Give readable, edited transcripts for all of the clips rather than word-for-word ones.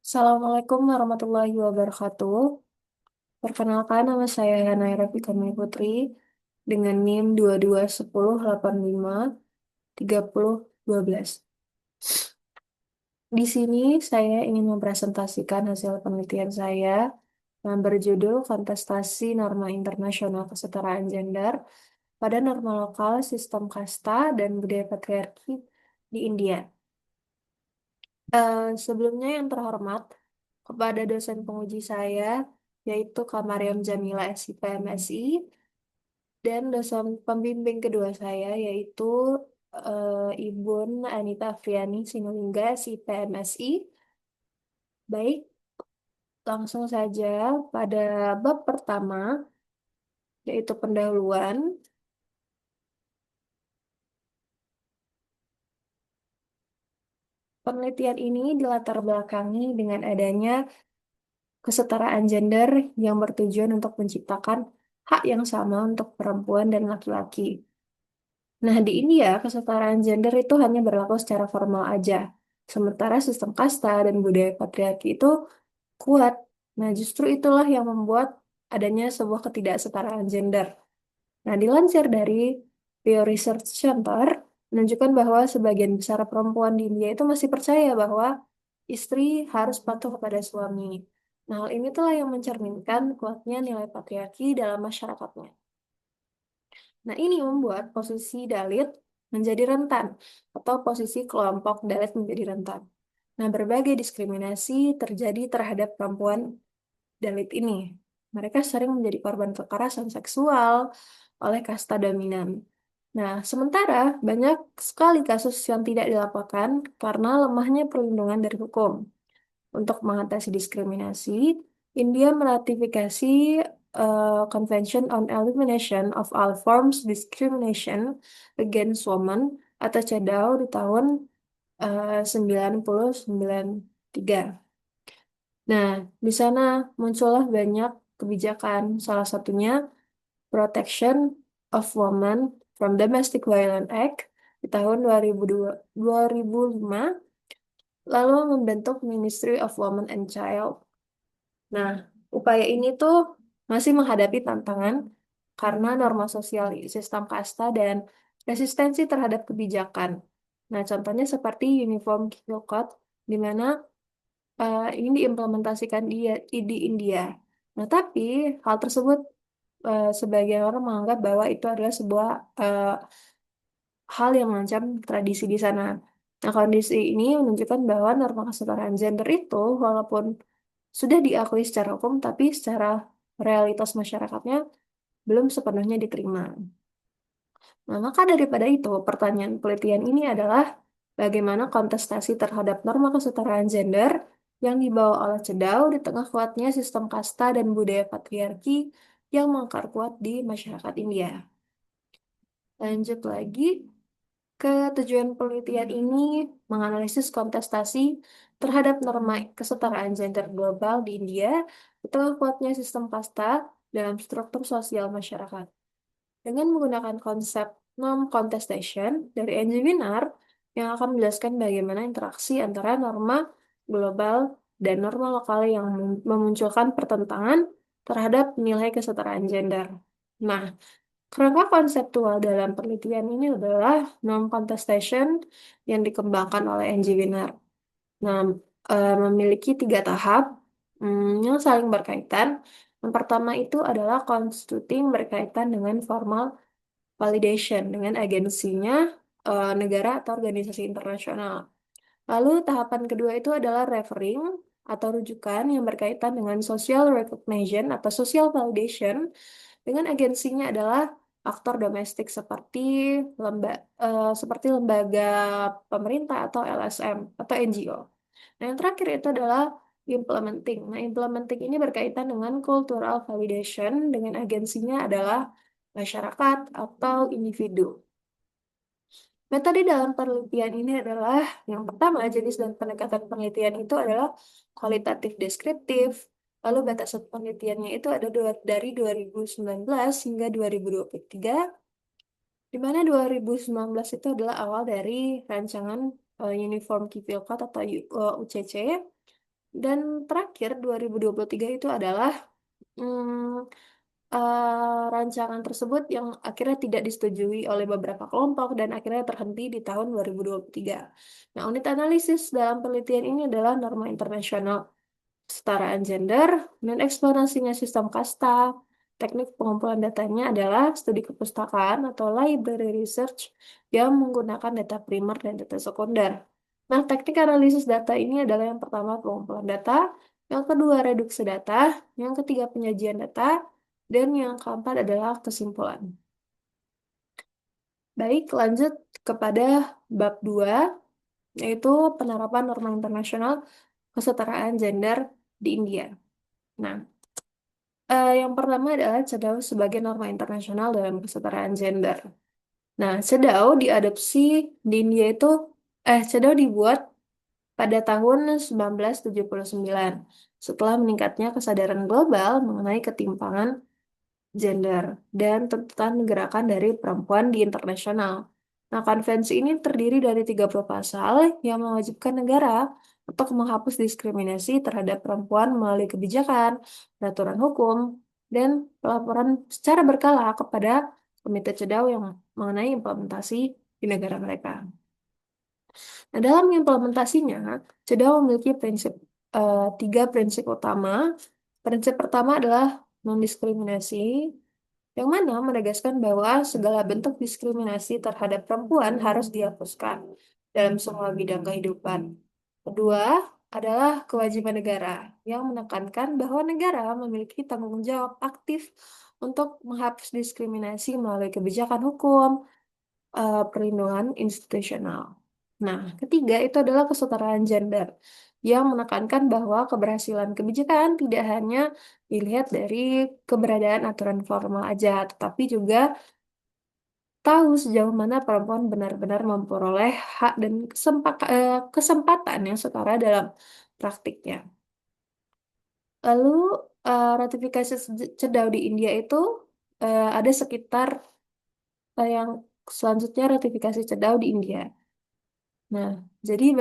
Assalamualaikum warahmatullahi wabarakatuh. Perkenalkan, nama saya Naira Fikami Putri dengan NIM 2210853012. Di sini saya ingin mempresentasikan hasil penelitian saya yang berjudul Kontestasi Norma Internasional Kesetaraan Gender pada Norma Lokal Sistem Kasta dan Budaya Patriarki di India. Sebelumnya yang terhormat, kepada dosen penguji saya, yaitu Kak Mariam Jamila SIP MSI, dan dosen pembimbing kedua saya, yaitu Ibu Anita Afriani Sinulinga SIP MSI. Baik, langsung saja pada bab pertama, yaitu pendahuluan. Penelitian ini dilatar belakangi dengan adanya kesetaraan gender yang bertujuan untuk menciptakan hak yang sama untuk perempuan dan laki-laki. Nah, di India, kesetaraan gender itu hanya berlaku secara formal aja. Sementara sistem kasta dan budaya patriarki itu kuat. Nah, justru itulah yang membuat adanya sebuah ketidaksetaraan gender. Nah, dilansir dari Pew Research Center, menunjukkan bahwa sebagian besar perempuan di India itu masih percaya bahwa istri harus patuh kepada suami. Nah, hal ini telah yang mencerminkan kuatnya nilai patriarki dalam masyarakatnya. Nah, ini membuat posisi Dalit menjadi rentan, atau posisi kelompok Dalit menjadi rentan. Nah, berbagai diskriminasi terjadi terhadap perempuan Dalit ini. Mereka sering menjadi korban kekerasan seksual oleh kasta dominan. Nah, sementara banyak sekali kasus yang tidak dilaporkan karena lemahnya perlindungan dari hukum. Untuk mengatasi diskriminasi, India meratifikasi Convention on Elimination of All Forms Discrimination Against Women atau CEDAW di tahun 1993. Nah, di sana muncullah banyak kebijakan, salah satunya Protection of Women from Domestic Violence Act di tahun 2005, lalu membentuk Ministry of Women and Child. Nah, upaya ini tuh masih menghadapi tantangan karena norma sosial sistem kasta dan resistensi terhadap kebijakan. Nah, contohnya seperti Uniform Civil Code, di mana ini diimplementasikan di India. Nah, tapi hal tersebut sebagian orang menganggap bahwa itu adalah sebuah eh, hal yang mengancam tradisi di sana. Nah, kondisi ini menunjukkan bahwa norma kesetaraan gender itu, walaupun sudah diakui secara hukum, tapi secara realitas masyarakatnya belum sepenuhnya diterima. Nah, maka daripada itu, pertanyaan penelitian ini adalah bagaimana kontestasi terhadap norma kesetaraan gender yang dibawa oleh CEDAW di tengah kuatnya sistem kasta dan budaya patriarki yang mengakar kuat di masyarakat India. Lanjut lagi ke tujuan penelitian ini menganalisis kontestasi terhadap norma kesetaraan gender global di India di tengah kuatnya sistem kasta dalam struktur sosial masyarakat. Dengan menggunakan konsep norm contestation dari N.G. Winar yang akan menjelaskan bagaimana interaksi antara norma global dan norma lokal yang memunculkan pertentangan terhadap nilai kesetaraan gender. Nah, kerangka konseptual dalam penelitian ini adalah norm contestation yang dikembangkan oleh N.G. Winar. Nah, memiliki tiga tahap yang saling berkaitan. Yang pertama itu adalah constituting berkaitan dengan formal validation dengan agensinya negara atau organisasi internasional. Lalu tahapan kedua itu adalah referring atau rujukan yang berkaitan dengan social recognition atau social validation dengan agensinya adalah aktor domestik seperti lembaga pemerintah atau LSM atau NGO. Nah, yang terakhir itu adalah implementing. Nah, implementing ini berkaitan dengan cultural validation dengan agensinya adalah masyarakat atau individu. Metode dalam penelitian ini adalah yang pertama, jenis dan pendekatan penelitian itu adalah kualitatif deskriptif. Lalu batasan penelitiannya itu ada dari 2019 hingga 2023, di mana 2019 itu adalah awal dari rancangan Uniform Civil Code atau UCC Dan terakhir 2023 itu adalah hmm, rancangan tersebut yang akhirnya tidak disetujui oleh beberapa kelompok dan akhirnya terhenti di tahun 2023. Nah, unit analisis dalam penelitian ini adalah norma internasional kesetaraan gender dan eksplorasinya sistem kasta. Teknik pengumpulan datanya adalah studi kepustakaan atau library research yang menggunakan data primer dan data sekunder. Nah, teknik analisis data ini adalah yang pertama pengumpulan data, yang kedua reduksi data, yang ketiga penyajian data, dan yang keempat adalah kesimpulan. Baik, lanjut kepada bab 2, yaitu penerapan norma internasional kesetaraan gender di India. Nah, yang pertama adalah CEDAW sebagai norma internasional dalam kesetaraan gender. Nah, CEDAW diadopsi di India itu, CEDAW dibuat pada tahun 1979 setelah meningkatnya kesadaran global mengenai ketimpangan gender dan tuntutan gerakan dari perempuan di internasional. Nah, konvensi ini terdiri dari 30 pasal yang mewajibkan negara untuk menghapus diskriminasi terhadap perempuan melalui kebijakan, peraturan hukum, dan pelaporan secara berkala kepada Komite CEDAW yang mengenai implementasi di negara mereka. Nah, dalam implementasinya, CEDAW memiliki tiga prinsip utama. Prinsip pertama adalah non-diskriminasi, yang mana menegaskan bahwa segala bentuk diskriminasi terhadap perempuan harus dihapuskan dalam semua bidang kehidupan. Kedua adalah kewajiban negara, yang menekankan bahwa negara memiliki tanggung jawab aktif untuk menghapus diskriminasi melalui kebijakan hukum, perlindungan institusional. Nah, ketiga itu adalah kesetaraan gender, yang menekankan bahwa keberhasilan kebijakan tidak hanya dilihat dari keberadaan aturan formal aja, tetapi juga tahu sejauh mana perempuan benar-benar memperoleh hak dan kesempatan yang setara dalam praktiknya. Lalu, ratifikasi CEDAW di India itu ada sekitar yang selanjutnya ratifikasi CEDAW di India. Nah, jadi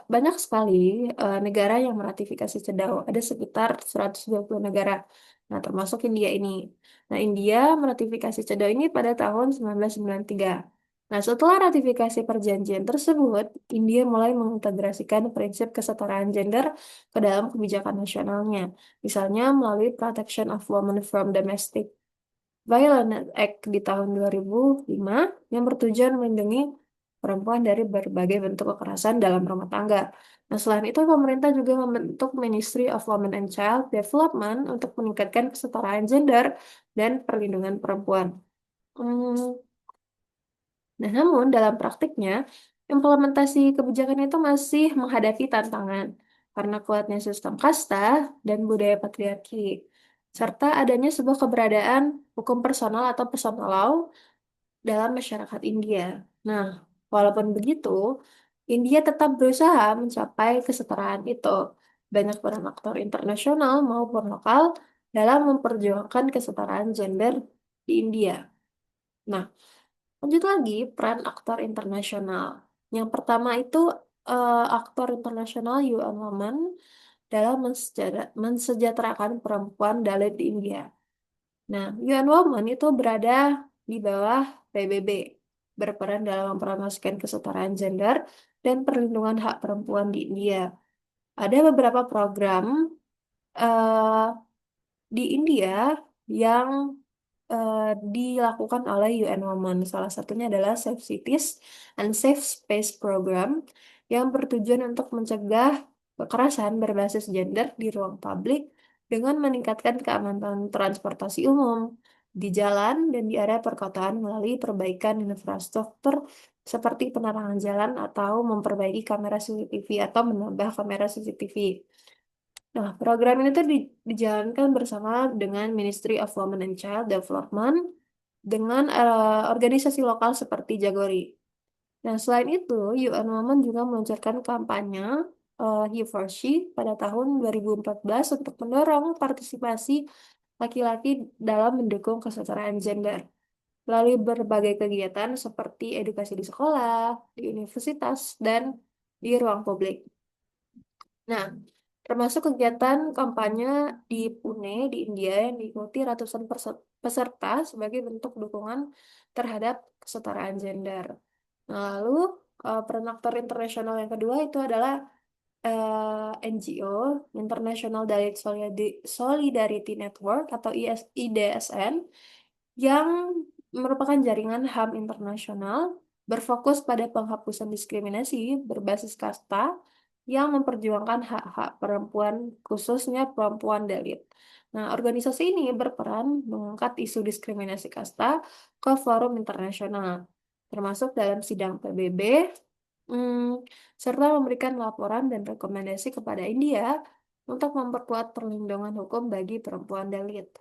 banyak sekali negara yang meratifikasi CEDAW. Ada sekitar 120 negara. Nah, termasuk India ini. Nah, India meratifikasi CEDAW ini pada tahun 1993. Nah, setelah ratifikasi perjanjian tersebut, India mulai mengintegrasikan prinsip kesetaraan gender ke dalam kebijakan nasionalnya. Misalnya melalui Protection of Women from Domestic Violence Act di tahun 2005 yang bertujuan melindungi perempuan dari berbagai bentuk kekerasan dalam rumah tangga. Nah, selain itu, pemerintah juga membentuk Ministry of Women and Child Development untuk meningkatkan kesetaraan gender dan perlindungan perempuan. Hmm, Nah, namun dalam praktiknya, implementasi kebijakan itu masih menghadapi tantangan karena kuatnya sistem kasta dan budaya patriarki, serta adanya sebuah keberadaan hukum personal atau personal law dalam masyarakat India. Nah, walaupun begitu, India tetap berusaha mencapai kesetaraan itu. Banyak peran aktor internasional maupun lokal dalam memperjuangkan kesetaraan gender di India. Nah, lanjut lagi, peran aktor internasional. Yang pertama itu aktor internasional UN Women dalam mensejahterakan perempuan Dalit di India. Nah, UN Women itu berada di bawah PBB, berperan dalam mempromosikan kesetaraan gender dan perlindungan hak perempuan di India. Ada beberapa program eh, di India yang eh, dilakukan oleh UN Women. Salah satunya adalah Safe Cities and Safe Space Program yang bertujuan untuk mencegah kekerasan berbasis gender di ruang publik dengan meningkatkan keamanan transportasi umum di jalan dan di area perkotaan melalui perbaikan infrastruktur seperti penerangan jalan atau memperbaiki kamera CCTV atau menambah kamera CCTV. Nah, program ini tuh dijalankan bersama dengan Ministry of Women and Child Development dengan organisasi lokal seperti Jagori. Nah, selain itu, UN Women juga meluncurkan kampanye He for She pada tahun 2014 untuk mendorong partisipasi laki-laki dalam mendukung kesetaraan gender melalui berbagai kegiatan seperti edukasi di sekolah, di universitas, dan di ruang publik. Nah, termasuk kegiatan kampanye di Pune, di India yang diikuti ratusan peserta sebagai bentuk dukungan terhadap kesetaraan gender. Nah, lalu peran aktor internasional yang kedua itu adalah NGO, International Direct Solidarity Network atau IDSN, yang merupakan jaringan HAM internasional berfokus pada penghapusan diskriminasi berbasis kasta yang memperjuangkan hak-hak perempuan, khususnya perempuan Dalit. Nah, organisasi ini berperan mengangkat isu diskriminasi kasta ke forum internasional, termasuk dalam sidang PBB, serta memberikan laporan dan rekomendasi kepada India untuk memperkuat perlindungan hukum bagi perempuan Dalit.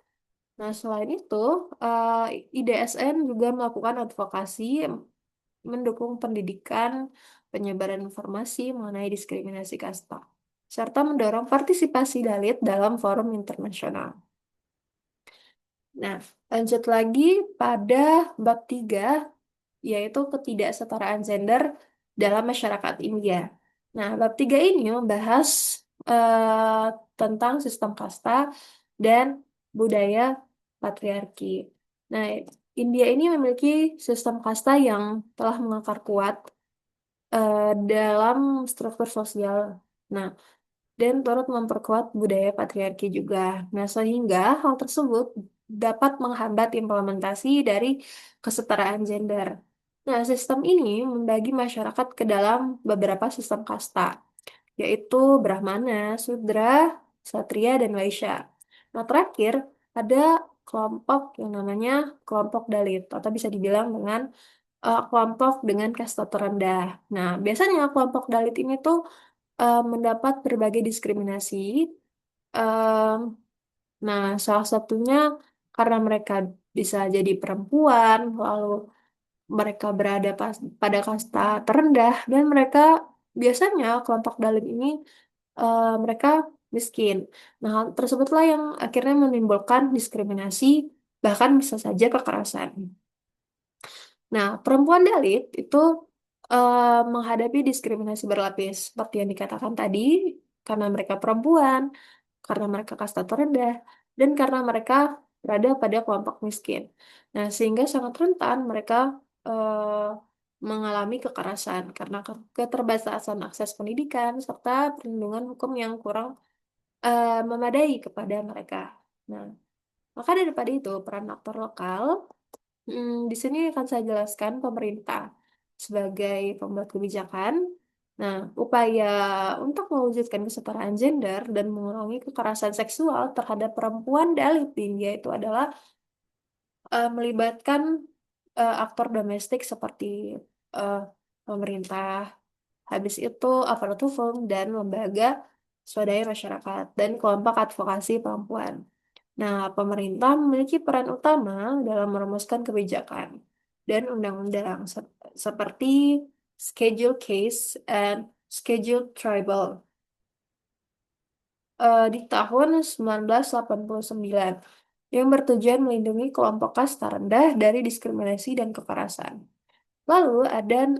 Nah, selain itu, eh, IDSN juga melakukan advokasi, mendukung pendidikan, penyebaran informasi mengenai diskriminasi kasta, serta mendorong partisipasi Dalit dalam forum internasional. Nah, lanjut lagi pada bab 3, yaitu ketidaksetaraan gender dalam masyarakat India. Nah, bab 3 ini membahas tentang sistem kasta dan budaya patriarki. Nah, India ini memiliki sistem kasta yang telah mengakar kuat dalam struktur sosial. Nah, dan turut memperkuat budaya patriarki juga. Nah, sehingga hal tersebut dapat menghambat implementasi dari kesetaraan gender. Nah, sistem ini membagi masyarakat ke dalam beberapa sistem kasta, yaitu Brahmana, Sudra, Satria, dan Waisya. Nah, terakhir ada kelompok yang namanya kelompok Dalit, atau bisa dibilang dengan kelompok dengan kasta terendah. Nah, biasanya kelompok Dalit ini tuh mendapat berbagai diskriminasi. Em, nah, salah satunya karena mereka bisa jadi perempuan, lalu mereka berada pada kasta terendah, dan mereka biasanya kelompok dalim ini mereka miskin. Nah, hal tersebutlah yang akhirnya menimbulkan diskriminasi, bahkan bisa saja kekerasan. Nah, perempuan Dalit itu menghadapi diskriminasi berlapis, seperti yang dikatakan tadi, karena mereka perempuan, karena mereka kasta terendah, dan karena mereka berada pada kelompok miskin. Nah, sehingga sangat rentan mereka mengalami kekerasan karena keterbatasan akses pendidikan serta perlindungan hukum yang kurang memadai kepada mereka. Nah, maka daripada itu, peran aktor lokal. Di sini akan saya jelaskan pemerintah sebagai pembuat kebijakan. Nah, upaya untuk mewujudkan kesetaraan gender dan mengurangi kekerasan seksual terhadap perempuan Dalit di India itu adalah melibatkan aktor domestik seperti eh, pemerintah, habis itu aparatur hukum dan lembaga swadaya masyarakat dan kelompok advokasi perempuan. Nah, pemerintah memiliki peran utama dalam merumuskan kebijakan dan undang-undang seperti Schedule Case and Schedule Tribal di tahun 1989 yang bertujuan melindungi kelompok kasta rendah dari diskriminasi dan kekerasan. Lalu ada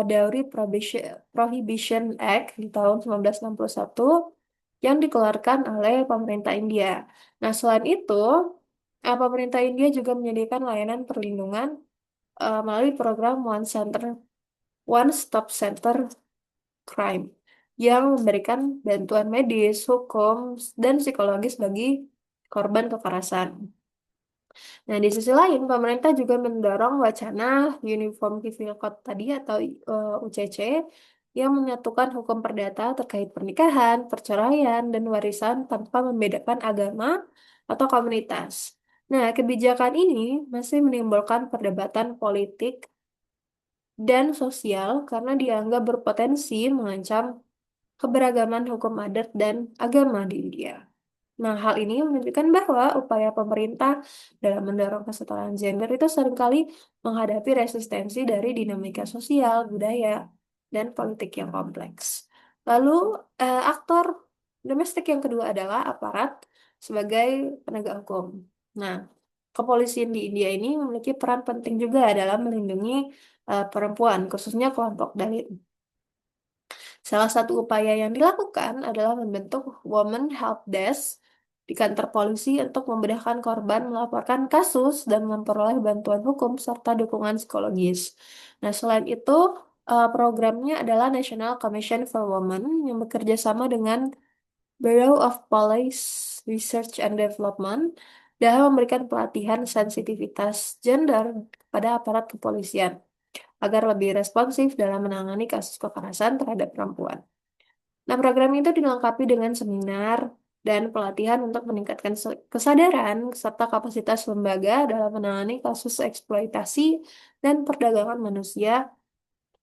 Dowry Prohibition Act di tahun 1961 yang dikeluarkan oleh pemerintah India. Nah, selain itu, pemerintah India juga menyediakan layanan perlindungan melalui program One Stop Center Crime yang memberikan bantuan medis, hukum, dan psikologis bagi korban kekerasan. Nah, di sisi lain, pemerintah juga mendorong wacana Uniform Civil Code tadi atau UCC yang menyatukan hukum perdata terkait pernikahan, perceraian, dan warisan tanpa membedakan agama atau komunitas. Nah, kebijakan ini masih menimbulkan perdebatan politik dan sosial karena dianggap berpotensi mengancam keberagaman hukum adat dan agama di India. Nah, hal ini menunjukkan bahwa upaya pemerintah dalam mendorong kesetaraan gender itu seringkali menghadapi resistensi dari dinamika sosial, budaya, dan politik yang kompleks. Lalu, aktor domestik yang kedua adalah aparat sebagai penegak hukum. Nah, kepolisian di India ini memiliki peran penting juga dalam melindungi perempuan, khususnya kelompok Dalit. Salah satu upaya yang dilakukan adalah membentuk Women Help Desk di kantor polisi untuk memudahkan korban melaporkan kasus dan memperoleh bantuan hukum serta dukungan psikologis. Nah, selain itu, programnya adalah National Commission for Women yang bekerja sama dengan Bureau of Police Research and Development dalam memberikan pelatihan sensitivitas gender pada aparat kepolisian agar lebih responsif dalam menangani kasus kekerasan terhadap perempuan. Nah, program itu dilengkapi dengan seminar dan pelatihan untuk meningkatkan kesadaran serta kapasitas lembaga dalam menangani kasus eksploitasi dan perdagangan manusia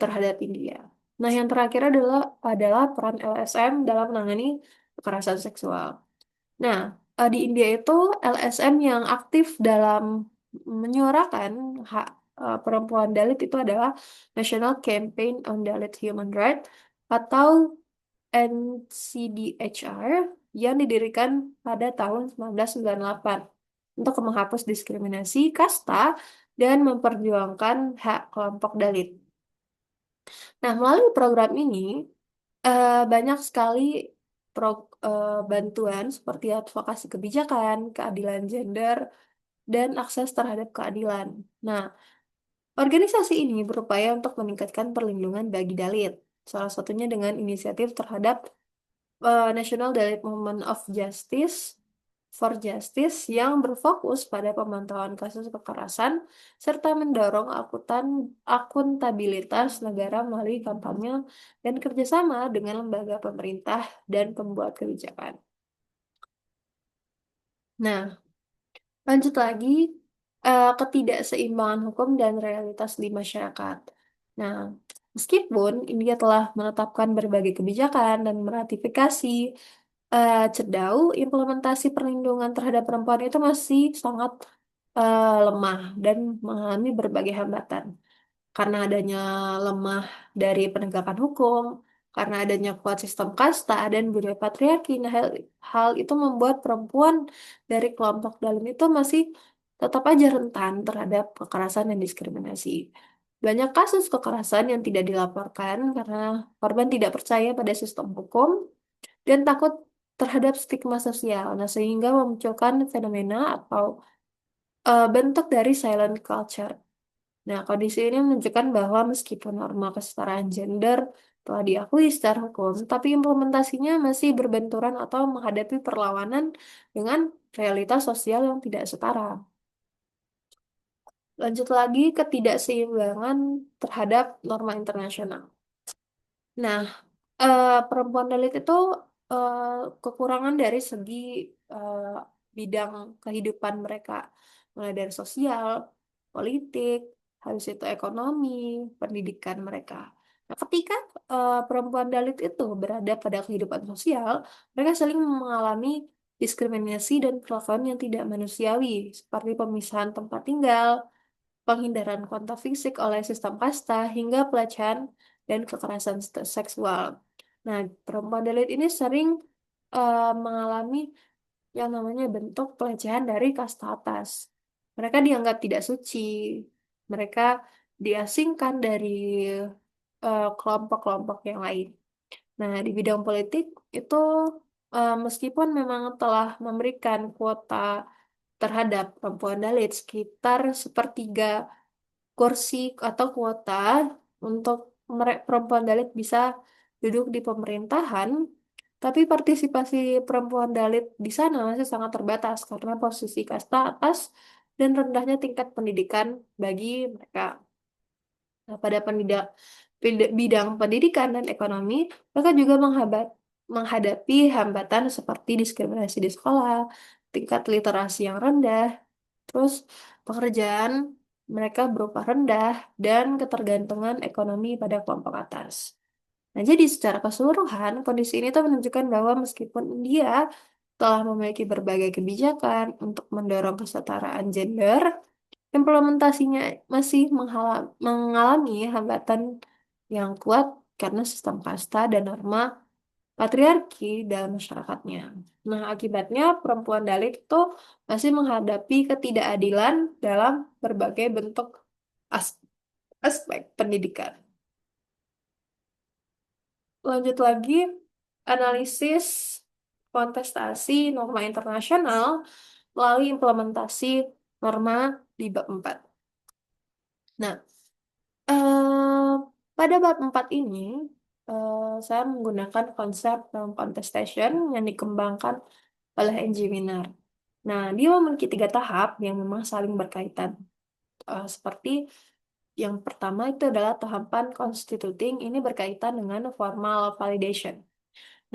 terhadap India. Nah, yang terakhir adalah peran LSM dalam menangani kekerasan seksual. Nah, di India itu LSM yang aktif dalam menyuarakan hak perempuan Dalit itu adalah National Campaign on Dalit Human Rights atau NCDHR yang didirikan pada tahun 1998 untuk menghapus diskriminasi kasta dan memperjuangkan hak kelompok Dalit. Nah, melalui program ini, banyak sekali bantuan seperti advokasi kebijakan, keadilan gender, dan akses terhadap keadilan. Nah, organisasi ini berupaya untuk meningkatkan perlindungan bagi Dalit, salah satunya dengan inisiatif terhadap National Dalit Movement of Justice for Justice yang berfokus pada pemantauan kasus kekerasan serta mendorong akuntabilitas negara melalui kampanye dan kerjasama dengan lembaga pemerintah dan pembuat kebijakan. Nah, lanjut lagi, ketidakseimbangan hukum dan realitas di masyarakat. Nah, meskipun India telah menetapkan berbagai kebijakan dan meratifikasi CEDAW, implementasi perlindungan terhadap perempuan itu masih sangat lemah dan mengalami berbagai hambatan karena adanya lemah dari penegakan hukum, karena adanya kuat sistem kasta dan budaya patriarki. Nah, hal itu membuat perempuan dari kelompok dalam itu masih tetap aja rentan terhadap kekerasan dan diskriminasi. Banyak kasus kekerasan yang tidak dilaporkan karena korban tidak percaya pada sistem hukum dan takut terhadap stigma sosial. Nah, sehingga memunculkan fenomena atau bentuk dari silent culture. Nah, kondisi ini menunjukkan bahwa meskipun norma kesetaraan gender telah diakui secara hukum, tapi implementasinya masih berbenturan atau menghadapi perlawanan dengan realitas sosial yang tidak setara. Lanjut lagi, ketidakseimbangan terhadap norma internasional. Nah, perempuan Dalit itu eh, kekurangan dari segi eh, bidang kehidupan mereka, mulai dari sosial, politik, habis itu ekonomi, pendidikan mereka. Nah, ketika perempuan Dalit itu berada pada kehidupan sosial, mereka saling mengalami diskriminasi dan perlakuan yang tidak manusiawi, seperti pemisahan tempat tinggal, penghindaran kontak fisik oleh sistem kasta, hingga pelecehan dan kekerasan seksual. Nah, perempuan Dalit ini sering mengalami yang namanya bentuk pelecehan dari kasta atas. Mereka dianggap tidak suci, mereka diasingkan dari kelompok-kelompok yang lain. Nah, di bidang politik itu meskipun memang telah memberikan kuota terhadap perempuan Dalit sekitar sepertiga kursi atau kuota untuk perempuan Dalit bisa duduk di pemerintahan, tapi partisipasi perempuan Dalit di sana masih sangat terbatas karena posisi kasta atas dan rendahnya tingkat pendidikan bagi mereka. Nah, pada bidang pendidikan dan ekonomi, mereka juga menghadapi hambatan seperti diskriminasi di sekolah, tingkat literasi yang rendah, terus pekerjaan mereka berupa rendah, dan ketergantungan ekonomi pada kelompok atas. Nah, jadi secara keseluruhan, kondisi ini tuh menunjukkan bahwa meskipun India telah memiliki berbagai kebijakan untuk mendorong kesetaraan gender, implementasinya masih mengalami hambatan yang kuat karena sistem kasta dan norma patriarki dalam masyarakatnya. Nah, akibatnya perempuan Dalit itu masih menghadapi ketidakadilan dalam berbagai bentuk as- aspek pendidikan. lanjut lagi, analisis kontestasi norma internasional melalui implementasi norma di bab 4. Nah, eh, pada bab 4 ini, saya menggunakan konsep non-contestation yang dikembangkan oleh NG Wiener. Nah, dia memiliki 3 tahap yang memang saling berkaitan. Seperti yang pertama itu adalah tahapan constituting, ini berkaitan dengan formal validation.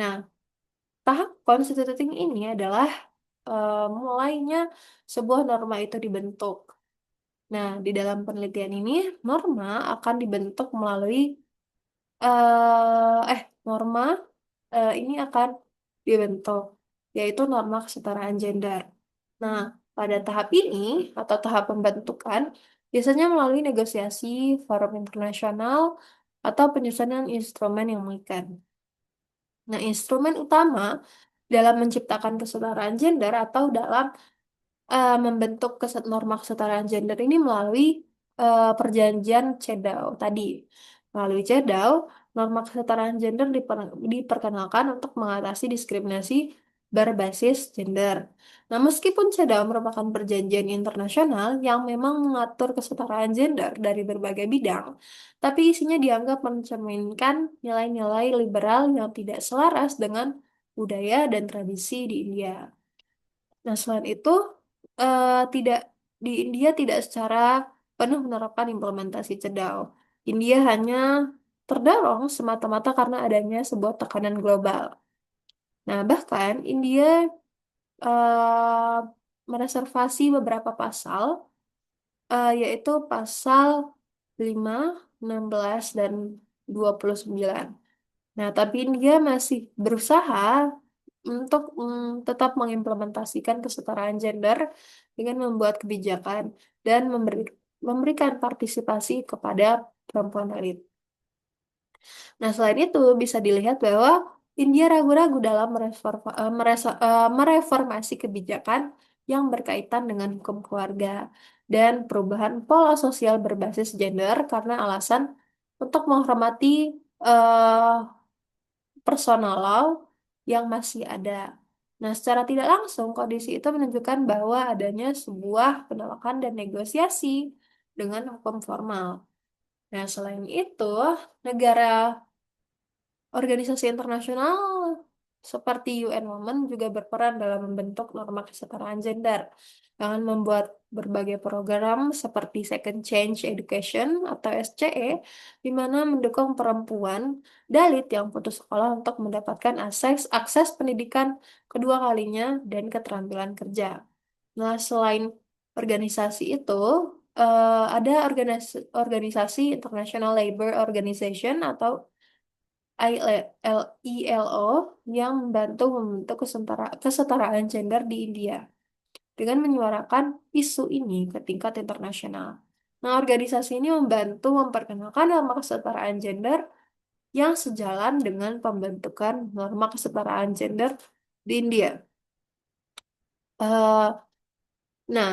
Nah, tahap constituting ini adalah mulainya sebuah norma itu dibentuk. Nah, di dalam penelitian ini, norma akan dibentuk melalui norma ini akan dibentuk, yaitu norma kesetaraan gender. Nah, pada tahap ini atau tahap pembentukan, biasanya melalui negosiasi, forum internasional, atau penyusunan instrumen yang mengikat. Nah, instrumen utama dalam menciptakan kesetaraan gender atau dalam membentuk norma kesetaraan gender ini melalui perjanjian CEDAW tadi. Melalui CEDAW, norma kesetaraan gender diperkenalkan untuk mengatasi diskriminasi berbasis gender. Nah, meskipun CEDAW merupakan perjanjian internasional yang memang mengatur kesetaraan gender dari berbagai bidang, tapi isinya dianggap mencerminkan nilai-nilai liberal yang tidak selaras dengan budaya dan tradisi di India. Nah, selain itu, tidak di India tidak secara penuh menerapkan implementasi CEDAW. India hanya terdorong semata-mata karena adanya sebuah tekanan global. Nah, bahkan India mereservasi beberapa pasal, yaitu pasal 5, 16, dan 29. Nah, tapi India masih berusaha untuk tetap mengimplementasikan kesetaraan gender dengan membuat kebijakan dan memberikan partisipasi kepada perempuan elit. Nah, selain itu bisa dilihat bahwa India ragu-ragu dalam mereformasi kebijakan yang berkaitan dengan hukum keluarga dan perubahan pola sosial berbasis gender karena alasan untuk menghormati eh, personal law yang masih ada. Nah, secara tidak langsung, kondisi itu menunjukkan bahwa adanya sebuah penolakan dan negosiasi dengan hukum formal. Nah, selain itu, negara organisasi internasional seperti UN Women juga berperan dalam membentuk norma kesetaraan gender dengan membuat berbagai program seperti Second Change Education atau SCE, di mana mendukung perempuan Dalit yang putus sekolah untuk mendapatkan akses akses pendidikan kedua kalinya dan keterampilan kerja. Nah, selain organisasi itu, ada organisasi International Labour Organization atau ILO yang membantu membentuk kesetaraan gender di India dengan menyuarakan isu ini ke tingkat internasional. Nah, organisasi ini membantu memperkenalkan norma kesetaraan gender yang sejalan dengan pembentukan norma kesetaraan gender di India. Eh, nah,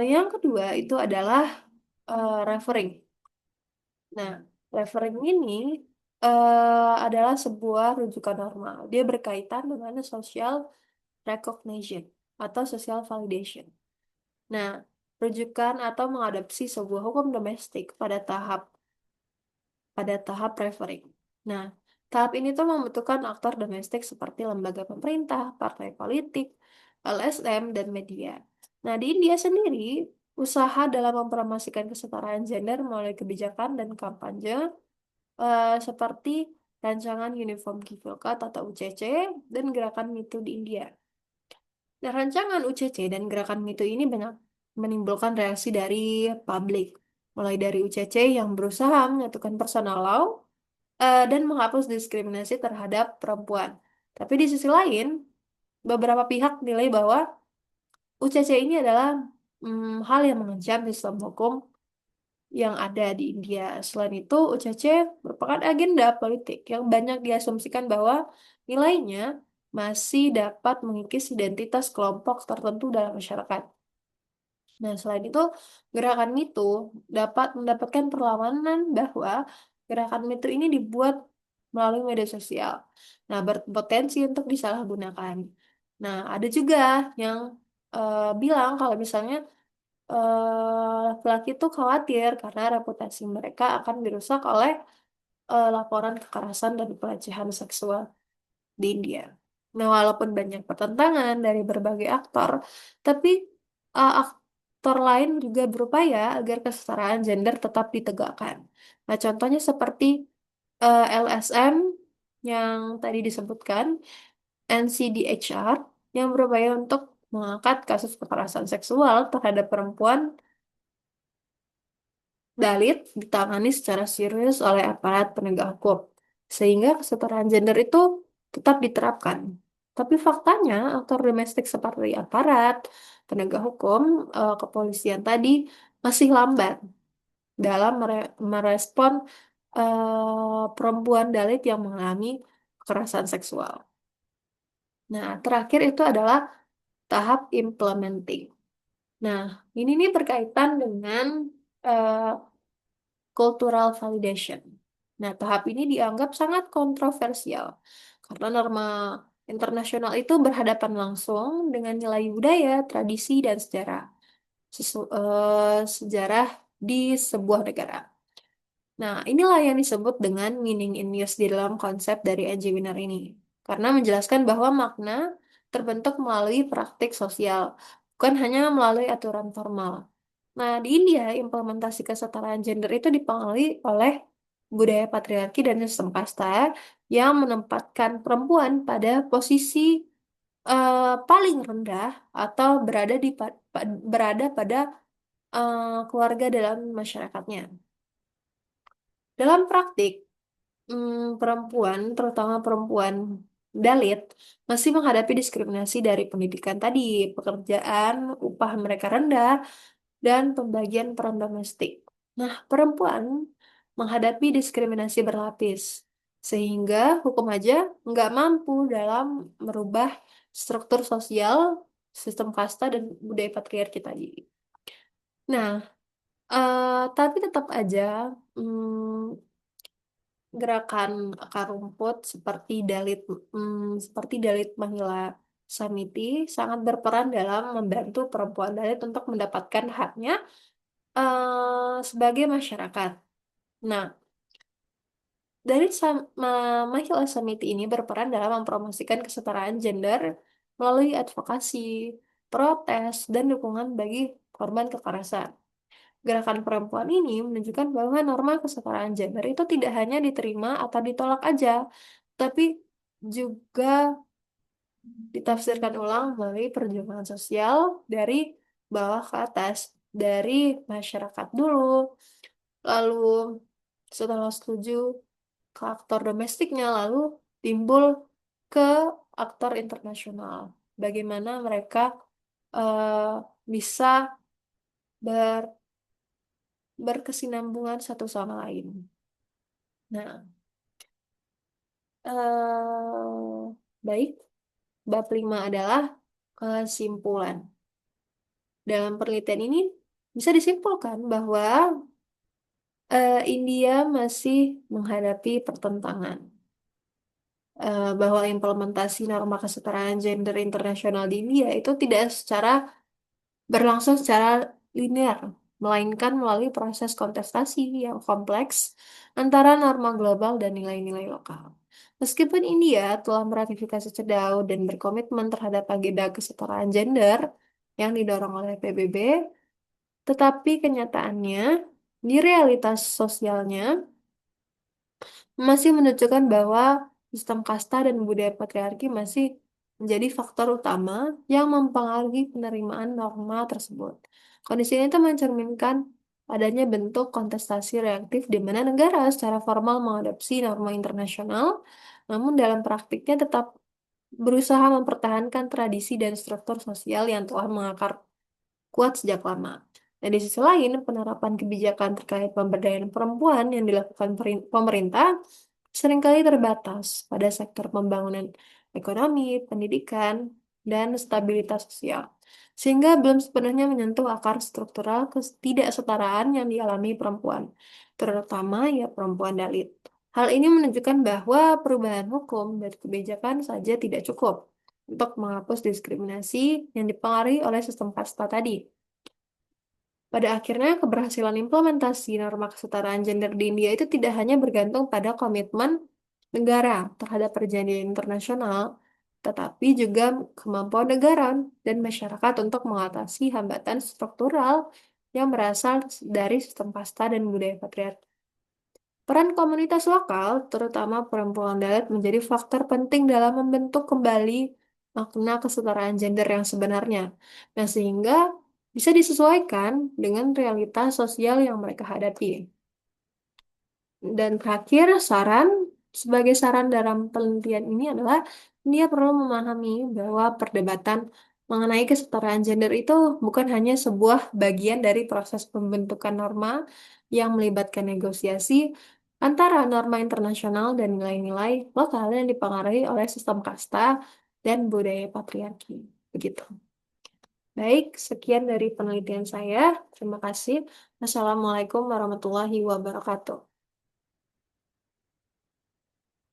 yang kedua itu adalah referring. Nah, referring ini adalah sebuah rujukan normal. Dia berkaitan dengan social recognition atau social validation. Nah, rujukan atau mengadopsi sebuah hukum domestik pada tahap referring. Nah, tahap ini tuh membutuhkan aktor domestik seperti lembaga pemerintah, partai politik, LSM, dan media. Nah, di India sendiri, usaha dalam mempromosikan kesetaraan gender melalui kebijakan dan kampanye seperti rancangan Uniform Civil Code atau UCC dan gerakan Me Too di India. Nah, rancangan UCC dan gerakan Me Too ini banyak menimbulkan reaksi dari publik, mulai dari UCC yang berusaha menyatukan personal law dan menghapus diskriminasi terhadap perempuan. Tapi di sisi lain, beberapa pihak nilai bahwa UCC ini adalah hal yang mengancam sistem hukum yang ada di India. Selain itu, UCC merupakan agenda politik yang banyak diasumsikan bahwa nilainya masih dapat mengikis identitas kelompok tertentu dalam masyarakat. Nah, selain itu, gerakan MeToo dapat mendapatkan perlawanan bahwa gerakan MeToo ini dibuat melalui media sosial. Nah, berpotensi untuk disalahgunakan. Nah, ada juga yang bilang kalau misalnya laki-laki itu khawatir karena reputasi mereka akan dirusak oleh laporan kekerasan dan pelecehan seksual di India. Nah, walaupun banyak pertentangan dari berbagai aktor, tapi aktor lain juga berupaya agar kesetaraan gender tetap ditegakkan. Nah, contohnya seperti LSM yang tadi disebutkan, NCDHR yang berupaya untuk mengangkat kasus kekerasan seksual terhadap perempuan Dalit ditangani secara serius oleh aparat penegak hukum, sehingga kesetaraan gender itu tetap diterapkan. Tapi faktanya, aktor domestik seperti aparat, penegak hukum, kepolisian tadi masih lambat dalam merespon perempuan Dalit yang mengalami kekerasan seksual. Nah, terakhir itu adalah tahap implementing. Nah, ini nih berkaitan dengan eh, cultural validation. Nah, tahap ini dianggap sangat kontroversial karena norma internasional itu berhadapan langsung dengan nilai budaya, tradisi, dan sejarah di sebuah negara. Nah, inilah yang disebut dengan meaning in use di dalam konsep dari NG Winner ini. Karena menjelaskan bahwa makna terbentuk melalui praktik sosial, bukan hanya melalui aturan formal. Nah, di India, implementasi kesetaraan gender itu dipengaruhi oleh budaya patriarki dan sistem kasta yang menempatkan perempuan pada posisi paling rendah atau berada pada keluarga dalam masyarakatnya. Dalam praktik, perempuan, terutama perempuan Dalit, masih menghadapi diskriminasi dari pendidikan tadi, pekerjaan, upah mereka rendah, dan pembagian peran domestik. Nah, perempuan menghadapi diskriminasi berlapis, sehingga hukum aja nggak mampu dalam merubah struktur sosial, sistem kasta, dan budaya patriarki tadi. Nah, tapi tetap aja gerakan akar rumput seperti Dalit Mahila Samiti sangat berperan dalam membantu perempuan Dalit untuk mendapatkan haknya sebagai masyarakat. Nah, Mahila Samiti ini berperan dalam mempromosikan kesetaraan gender melalui advokasi, protes, dan dukungan bagi korban kekerasan. Gerakan perempuan ini menunjukkan bahwa norma kesetaraan gender itu tidak hanya diterima atau ditolak aja, tapi juga ditafsirkan ulang melalui perjuangan sosial dari bawah ke atas, dari masyarakat dulu, lalu setelah setuju ke aktor domestiknya, lalu timbul ke aktor internasional. Bagaimana mereka eh, bisa ber- berkesinambungan satu sama lain. Nah, baik, bab 5 adalah kesimpulan. Dalam penelitian ini bisa disimpulkan bahwa India masih menghadapi pertentangan, bahwa implementasi norma kesetaraan gender internasional di India itu tidak berlangsung secara linear, melainkan melalui proses kontestasi yang kompleks antara norma global dan nilai-nilai lokal. Meskipun India telah meratifikasi CEDAW dan berkomitmen terhadap agenda kesetaraan gender yang didorong oleh PBB, tetapi kenyataannya di realitas sosialnya masih menunjukkan bahwa sistem kasta dan budaya patriarki masih menjadi faktor utama yang mempengaruhi penerimaan norma tersebut. Kondisi ini tuh mencerminkan adanya bentuk kontestasi reaktif di mana negara secara formal mengadopsi norma internasional, namun dalam praktiknya tetap berusaha mempertahankan tradisi dan struktur sosial yang telah mengakar kuat sejak lama. Nah, di sisi lain, penerapan kebijakan terkait pemberdayaan perempuan yang dilakukan pemerintah seringkali terbatas pada sektor pembangunan ekonomi, pendidikan, dan stabilitas sosial, sehingga belum sepenuhnya menyentuh akar struktural ketidaksetaraan yang dialami perempuan, terutama ya perempuan Dalit. Hal ini menunjukkan bahwa perubahan hukum dan kebijakan saja tidak cukup untuk menghapus diskriminasi yang dipengaruhi oleh sistem kasta tadi. Pada akhirnya, keberhasilan implementasi norma kesetaraan gender di India itu tidak hanya bergantung pada komitmen negara terhadap perjanjian internasional, tetapi juga kemampuan negara dan masyarakat untuk mengatasi hambatan struktural yang berasal dari sistem kasta dan budaya patriarki. Peran komunitas lokal, terutama perempuan dalit, menjadi faktor penting dalam membentuk kembali makna kesetaraan gender yang sebenarnya. Nah, sehingga bisa disesuaikan dengan realitas sosial yang mereka hadapi. Dan terakhir, sebagai saran dalam penelitian ini adalah dia perlu memahami bahwa perdebatan mengenai kesetaraan gender itu bukan hanya sebuah bagian dari proses pembentukan norma yang melibatkan negosiasi antara norma internasional dan nilai-nilai lokal yang dipengaruhi oleh sistem kasta dan budaya patriarki. Begitu. Baik, sekian dari penelitian saya. Terima kasih. Assalamualaikum warahmatullahi wabarakatuh.